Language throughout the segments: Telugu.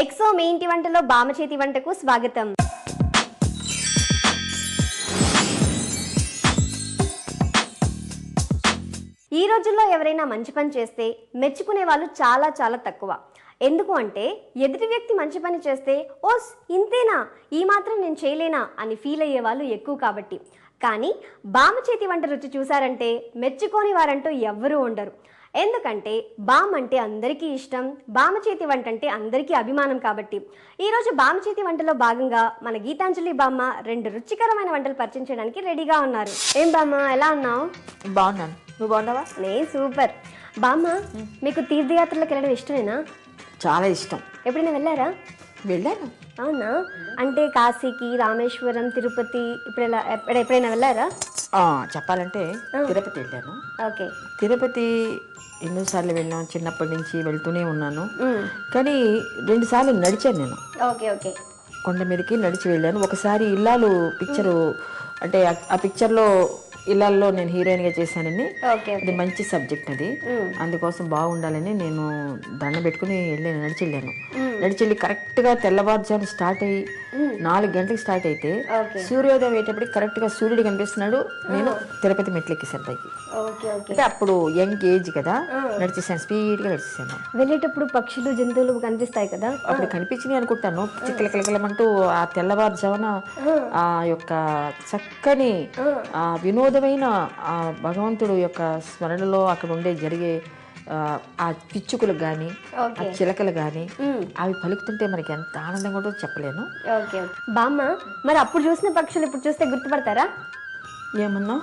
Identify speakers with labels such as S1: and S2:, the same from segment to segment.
S1: ఎక్సో మీ ఇంటి వంటలో బామ చేతి వంటకు స్వాగతం. ఈ రోజుల్లో ఎవరైనా మంచి పని చేస్తే మెచ్చుకునే వాళ్ళు చాలా చాలా తక్కువ. ఎందుకు అంటే ఎదుటి వ్యక్తి మంచి పని చేస్తే ఓస్ ఇంతేనా, ఈ మాత్రం నేను చేయలేనా అని ఫీల్ అయ్యే వాళ్ళు ఎక్కువ కాబట్టి. కానీ బామ చేతి వంట రుచి చూసారంటే మెచ్చుకోని వారంటూ ఎవ్వరూ ఉండరు. ఎందుకంటే బామ్ అంటే అందరికీ ఇష్టం, బామ చేతి వంట అంటే అందరికీ అభిమానం. కాబట్టి ఈరోజు బామ చేతి వంటలో భాగంగా మన గీతాంజలి బామ్మ 2 రుచికరమైన వంటలు పరిచయం చేయడానికి రెడీగా ఉన్నారు. ఏం బామ్మ, ఎలా ఉన్నావు?
S2: బాగున్నాను, నువ్వు బాగున్నావా?
S1: నేను సూపర్. బామ్మ, మీకు తీర్థయాత్రలకు వెళ్ళడం ఇష్టమేనా?
S2: చాలా ఇష్టం.
S1: ఎప్పుడైనా వెళ్ళారా?
S2: వెళ్ళాను.
S1: అవునా? అంటే కాశీకి, రామేశ్వరం, తిరుపతి ఎప్పుడైనా వెళ్ళారా?
S2: చెప్పాలంటే తిరుపతి వెళ్ళాను.
S1: ఓకే.
S2: తిరుపతి ఎన్నోసార్లు వెళ్ళాను, చిన్నప్పటి నుంచి వెళ్తూనే ఉన్నాను. కానీ 2 సార్లు నడిచాను నేను.
S1: Okay okay.
S2: కొండ మీదకి నడిచి వెళ్ళాను. ఒకసారి ఇల్లాలు పిక్చరు, అంటే ఆ పిక్చర్లో ఇళ్ళల్లో నేను హీరోయిన్గా చేశానని. అది మంచి సబ్జెక్ట్, అది అందుకోసం బాగుండాలని నేను దండం పెట్టుకుని నడిచి వెళ్ళి కరెక్ట్గా తెల్లవారుజాము స్టార్ట్ అయ్యి 4 గంటలకు స్టార్ట్ అయితే సూర్యోదయం అయ్యేటప్పటికి కరెక్ట్గా సూర్యుడు కనిపిస్తున్నాడు. నేను తిరుపతి మెట్లెక్కేసాను పైకి. అంటే అప్పుడు యంగ్ ఏజ్ కదా, నడిచేసాను, స్పీడ్గా నడిచేసాను.
S1: వెళ్ళేటప్పుడు పక్షులు, జంతువులు కనిపిస్తాయి కదా,
S2: అప్పుడు కనిపించినాయి అనుకుంటాను. చిక్కలకిలకిలమంటూ ఆ తెల్లవారుజామున ఆ యొక్క చక్కని ఆ వినోదమైన ఆ భగవంతుడు యొక్క స్మరణలో అక్కడ జరిగే ఆ పిచ్చుకలు కానీ, ఆ చిలకలు కానీ అవి పలుకుతుంటే మనకి ఎంత ఆనందంగా ఉంటుందో చెప్పలేను.
S1: బామ్మ, మరి అప్పుడు చూసిన పక్షులు ఇప్పుడు చూస్తే గుర్తుపడతారా?
S2: ఏమన్నా?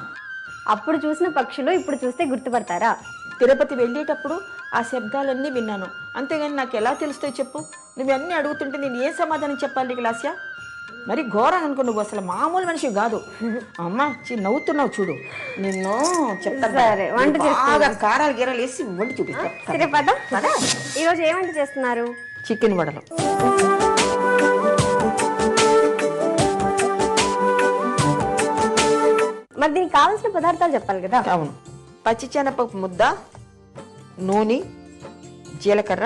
S1: అప్పుడు చూసిన పక్షులు ఇప్పుడు చూస్తే గుర్తుపడతారా?
S2: తిరుపతి వెళ్ళేటప్పుడు ఆ శబ్దాలన్నీ విన్నాను, అంతేగాని నాకు ఎలా తెలుస్తాయి చెప్పు? నువ్వు అన్నీ అడుగుతుంటే నేను ఏ సమాధానం చెప్పాలి నీకు లాస్య? మరి ఘోరం అనుకో, నువ్వు అసలు మామూలు మనిషి కాదు. అమ్మ నవ్వుతున్నావు చూడు, నిన్ను చెప్తాను. కారాలు గీరాలు వేసి వండి చూపిస్తా.
S1: ఈరోజు ఏ వంట చేస్తున్నారు?
S2: చికెన్ వడలు.
S1: మరి దీనికి కావాల్సిన పదార్థాలు చెప్పాలి కదా?
S2: అవును. పచ్చిశనగపప్పు ముద్ద, నూనె, జీలకర్ర,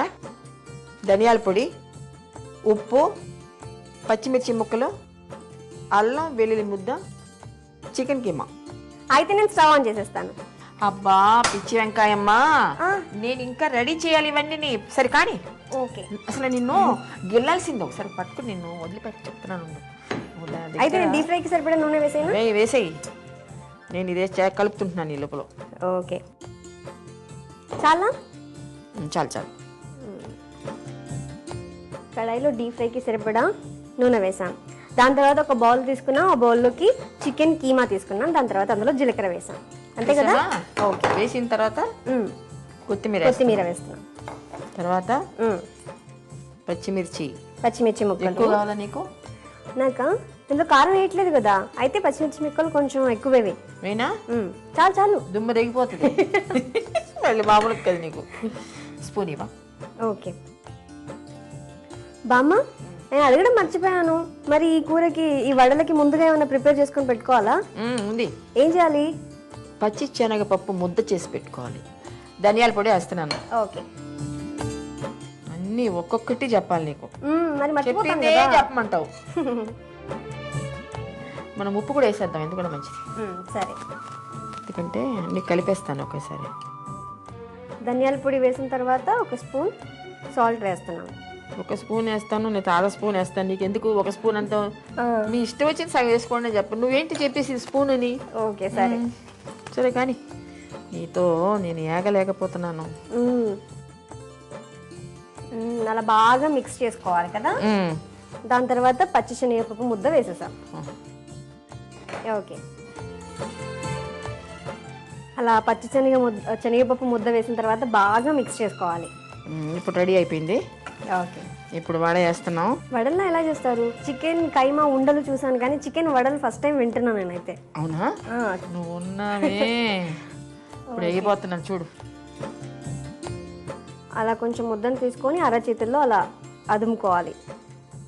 S2: ధనియాల పొడి, ఉప్పు, పచ్చిమిర్చి ముక్కలు, అల్లం వెల్లుల్లి ముద్ద, చికెన్ కీమా.
S1: అయితే నేను స్టవ్ ఆన్ చేసేస్తాను.
S2: అబ్బా పిచ్చి వెంకాయమ్మ, నేను ఇంకా రెడీ చేయాలి ఇవన్నీ. సరే కానీ
S1: ఓకే.
S2: అసలు నిన్ను గిల్లాల్సింది, ఒకసారి పట్టుకుని నిన్ను వదిలిపెట్టి చెప్తున్నాను.
S1: అయితే నేను డీప్ ఫ్రైకి సరిపడా నూనె
S2: వేసేయి. నేను ఇదే కలుపుతుంటున్నాను ఈ లోపల.
S1: ఓకే, చాలా
S2: చాలు.
S1: కడాయిలో డీప్ ఫ్రైకి సరిపడా నూనె వేసాం. దాని తర్వాత ఒక బౌల్ తీసుకున్నాం, ఆ బౌల్లోకి చికెన్ కీమా తీసుకున్నాం. దాని తర్వాత అందులో జీలకర్ర వేసాం, అంతే కదా?
S2: ఓకే. వేసిన తర్వాత కొత్తిమీర
S1: వేస్తున్నాం.
S2: తర్వాత పచ్చిమిర్చి
S1: ముక్కలు.
S2: కావాలా నీకు?
S1: నాకా ఇందులో కారం వేయట్లేదు కదా, అయితే పచ్చిమిర్చి ముక్కలు కొంచెం ఎక్కువేవి.
S2: వేనా?
S1: చాలు,
S2: దుమ్మ తెగిపోతుంది. మళ్ళీ మామూలు కదా నీకు. స్పూన్ ఇవ్వ.
S1: ఓకే. బామ్మ, నేను అడగడం మర్చిపోయాను, మరి ఈ కూరకి, ఈ వడలకి ముందుగా ఏమైనా ప్రిపేర్ చేసుకొని పెట్టుకోవాలా?
S2: ఉంది.
S1: ఏం చేయాలి?
S2: పచ్చి శనగపప్పు ముద్ద చేసి పెట్టుకోవాలి. ధనియాల పొడి వేస్తున్నాను.
S1: ఓకే.
S2: అన్ని ఒక్కొక్కటి చెప్పాలి నీకు.
S1: మరి
S2: చెప్పమంటావు? మనం ఉప్పు కూడా వేసేద్దాం, ఎందుకంటే మంచిది.
S1: సరే.
S2: ఎందుకంటే అన్ని కలిపేస్తాను ఒకేసారి.
S1: ధనియాల పొడి వేసిన తర్వాత ఒక స్పూన్ సాల్ట్ వేస్తున్నాను.
S2: ఒక స్పూన్ వేస్తాను, నేను చాలా స్పూన్ వేస్తాను. నీకు ఎందుకు ఒక స్పూన్ అంతా? మీ ఇష్టం వచ్చింది సగం వేసుకోండి అని చెప్పు. నువ్వేంటి చెప్పేసి స్పూన్ అని.
S1: ఓకే సరే.
S2: సరే కానీ నీతో నేను ఏగలేకపోతున్నాను.
S1: అలా బాగా మిక్స్ చేసుకోవాలి కదా. దాని తర్వాత పచ్చి శనగపప్పు ముద్ద వేసేసాం. ఓకే. అలా పచ్చి శనగపప్పు ముద్ద వేసిన తర్వాత బాగా మిక్స్ చేసుకోవాలి.
S2: ఇప్పుడు రెడీ అయిపోయింది.
S1: ఓకే.
S2: ఇప్పుడు వడ వేస్తున్నాం.
S1: వడల్లో ఎలా చేస్తారు? చికెన్ కైమా ఉండలు చూసాను, కానీ చికెన్ వడలు ఫస్ట్ టైం వింటున్నాను నేనైతే.
S2: అవునా? నువ్వు ఉన్నావే. ఇప్పుడు వేగిపోతున్నాను చూడు.
S1: అలా కొంచెం ముద్దను తీసుకొని అరచేతుల్లో అలా అదుముకోవాలి,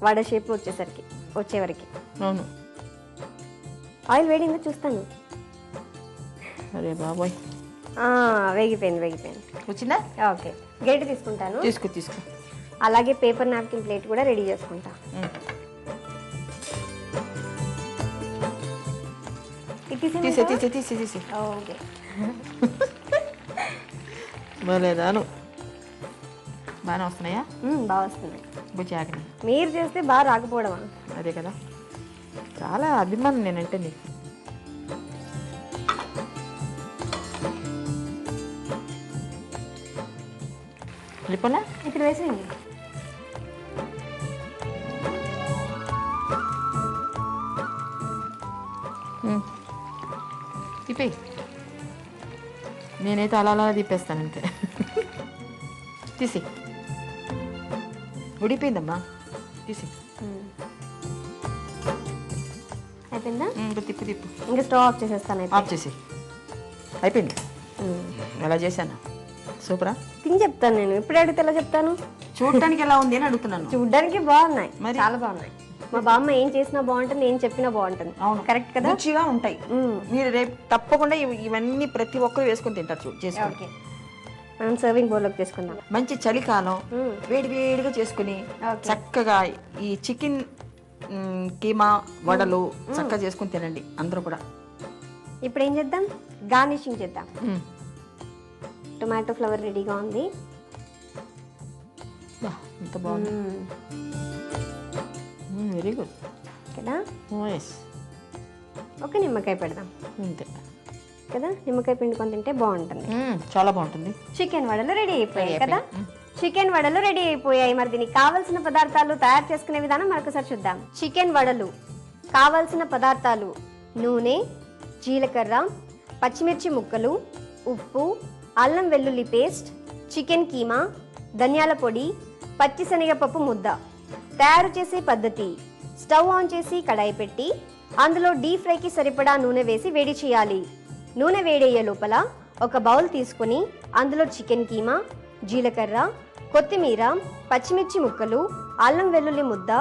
S1: వడ షేప్ వచ్చేవరకు.
S2: అవును.
S1: ఆయిల్ వేడిందో చూస్తాను.
S2: అరే బాబోయ్,
S1: వేగిపోయింది.
S2: వచ్చిందా?
S1: ఓకే. గరిటె తీసుకుంటాను.
S2: తీసుకో.
S1: అలాగే పేపర్ నాప్కిన్ ప్లేట్ కూడా రెడీ చేసుకుంటా.
S2: తీసి
S1: ఓకే.
S2: బాగాలేదాను, బాగానే వస్తున్నాయా?
S1: బాగా వస్తున్నాయి.
S2: బుచ్చాకని
S1: మీరు చేస్తే బాగా రాకపోవడమా?
S2: అదే కదా, చాలా అభిమానం నేనంటే నీకు. వెళ్ళిపోనా?
S1: ఇక్కడ వేసేయండి.
S2: తిప్పేయి, నేనైతే అలా అలా తిప్పేస్తాను అంతే. తీసి, ఉడిపోయిందమ్మా, తీసి.
S1: అయిపోయిందా?
S2: ఇంకా తిప్పు తిప్పు.
S1: ఇంకా స్టవ్ ఆఫ్ చేసేస్తాను.
S2: ఆఫ్ చేసి అయిపోయింది. ఎలా చేశాను? సూపరా?
S1: తిని చెప్తాను నేను. ఇప్పుడు అడిగితే ఎలా చెప్తాను?
S2: చూడటానికి ఎలా ఉంది అని అడుగుతున్నాను.
S1: చూడడానికి బాగున్నాయి, చాలా బాగున్నాయి. మా బామ్మ ఏం చేసినా బాగుంటుంది, ఏం చెప్పినా బాగుంటుంది.
S2: అవును,
S1: కరెక్ట్ కదా?
S2: రుచిగా ఉంటాయి. మీరు రేపు తప్పకుండా ఇవన్నీ ప్రతి ఒక్కరు వేసుకొని తింటారు. చూడు చేసుకోండి.
S1: మనం సర్వింగ్ బౌల్లోకి చేసుకుందాం.
S2: మంచి చలికాలం వేడి వేడిగా చేసుకుని చక్కగా ఈ చికెన్ కీమా వడలు చక్కగా చేసుకుని తినండి అందరూ కూడా.
S1: ఇప్పుడు ఏం చేద్దాం? గార్నిషింగ్ చేద్దాం. టొమాటో ఫ్లవర్ రెడీగా ఉంది.
S2: ఎంత బాగుంది, వెరీ గుడ్
S1: కదా?
S2: ఎస్.
S1: ఒక నిమ్మకాయ పెడదాం
S2: అంతే
S1: కదా, నిమ్మకాయ పిండుకొని తింటే బాగుంటుంది.
S2: చాలా బాగుంటుంది.
S1: చికెన్ వడలు రెడీ అయిపోయాయి కదా? చికెన్ వడలు రెడీ అయిపోయాయి. మరి దీనికి కావాల్సిన పదార్థాలు తయారు చేసుకునే విధానం మరొకసారి చూద్దాం. చికెన్ వడలు కావాల్సిన పదార్థాలు: నూనె, జీలకర్ర, పచ్చిమిర్చి ముక్కలు, ఉప్పు, అల్లం వెల్లుల్లి పేస్ట్, చికెన్ కీమా, ధనియాల పొడి, పచ్చిశనగపప్పు ముద్ద. తయారు చేసే పద్ధతి: స్టవ్ ఆన్ చేసి కడాయి పెట్టి అందులో డీప్ ఫ్రైకి సరిపడా నూనె వేసి వేడి చేయాలి. నూనె వేడయ్యే లోపల ఒక బౌల్ తీసుకొని అందులో చికెన్ కీమా, జీలకర్ర, కొత్తిమీర, పచ్చిమిర్చి ముక్కలు, అల్లం వెల్లుల్లి ముద్ద,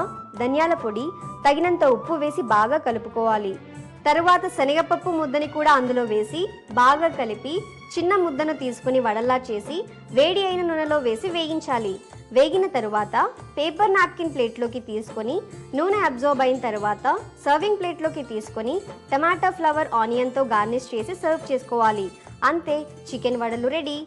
S1: ధనియాల పొడి, తగినంత ఉప్పు వేసి బాగా కలుపుకోవాలి. తరువాత శనగపప్పు ముద్దని కూడా అందులో వేసి బాగా కలిపి చిన్న ముద్దను తీసుకుని వడల్లా చేసి వేడి అయిన నూనెలో వేసి వేగించాలి. వేగిన తరువాత పేపర్ నాప్కిన్ ప్లేట్లోకి తీసుకొని నూనె అబ్జర్బ్ అయిన తర్వాత సర్వింగ్ ప్లేట్లోకి తీసుకొని టమాటా ఫ్లవర్ ఆనియన్తో గార్నిష్ చేసి సర్వ్ చేసుకోవాలి. అంతే, చికెన్ వడలు రెడీ.